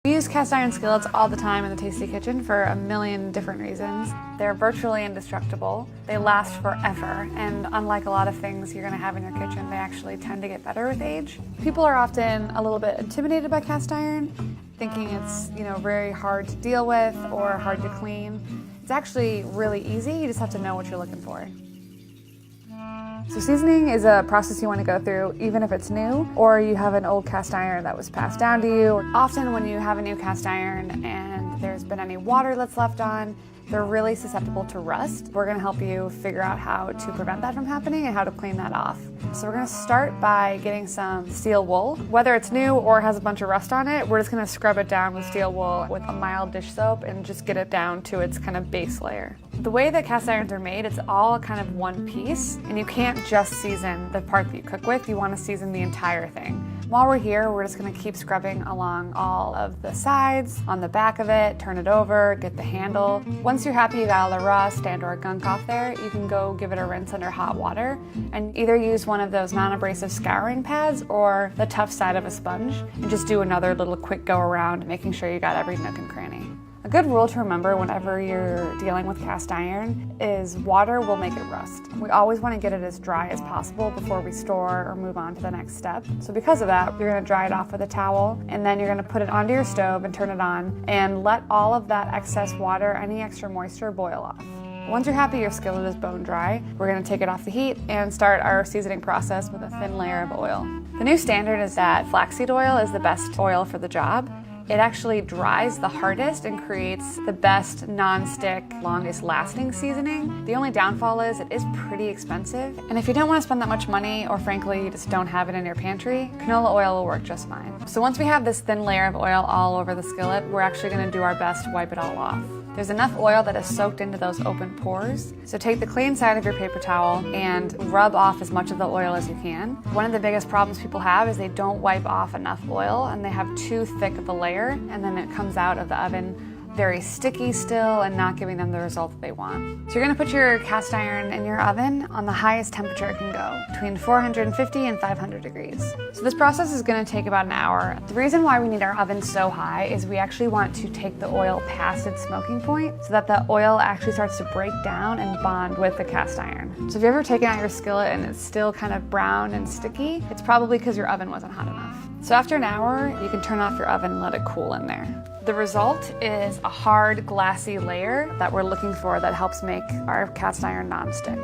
We use cast iron skillets all the time in the Tasty Kitchen for a million different reasons. They're virtually indestructible, they last forever, and unlike a lot of things you're going to have in your kitchen, they actually tend to get better with age. People are often a little bit intimidated by cast iron, thinking it's very hard to deal with or hard to clean. It's actually really easy, you just have to know what you're looking for. So seasoning is a process you want to go through even if it's new or you have an old cast iron that was passed down to you. Often when you have a new cast iron and there's been any water that's left on, they're really susceptible to rust. We're going to help you figure out how to prevent that from happening and how to clean that off. So we're going to start by getting some steel wool. Whether it's new or has a bunch of rust on it, we're just going to scrub it down with steel wool with a mild dish soap and just get it down to its kind of base layer. The way that cast irons are made, it's all kind of one piece, and you can't just season the part that you cook with, you want to season the entire thing. While we're here, we're just going to keep scrubbing along all of the sides, on the back of it, turn it over, get the handle. Once you're happy you got all the rust and or gunk off there, you can go give it a rinse under hot water and either use one of those non-abrasive scouring pads or the tough side of a sponge and just do another little quick go around, making sure you got every nook and cranny. A good rule to remember whenever you're dealing with cast iron is water will make it rust. We always want to get it as dry as possible before we store or move on to the next step. So because of that, you're going to dry it off with a towel and then you're going to put it onto your stove and turn it on and let all of that excess water, any extra moisture, boil off. Once you're happy your skillet is bone dry, we're going to take it off the heat and start our seasoning process with a thin layer of oil. The new standard is that flaxseed oil is the best oil for the job. It actually dries the hardest and creates the best non-stick, longest lasting seasoning. The only downfall is it is pretty expensive. And if you don't want to spend that much money, or frankly you just don't have it in your pantry, canola oil will work just fine. So once we have this thin layer of oil all over the skillet, we're actually going to do our best to wipe it all off. There's enough oil that is soaked into those open pores. So take the clean side of your paper towel and rub off as much of the oil as you can. One of the biggest problems people have is they don't wipe off enough oil and they have too thick of a layer and then it comes out of the oven very sticky still and not giving them the result that they want. So you're gonna put your cast iron in your oven on the highest temperature it can go, between 450 and 500 degrees. So this process is gonna take about an hour. The reason why we need our oven so high is we actually want to take the oil past its smoking point so that the oil actually starts to break down and bond with the cast iron. So if you've ever taken out your skillet and it's still kind of brown and sticky, it's probably because your oven wasn't hot enough. So after an hour, you can turn off your oven and let it cool in there. The result is a hard, glassy layer that we're looking for that helps make our cast iron non-stick.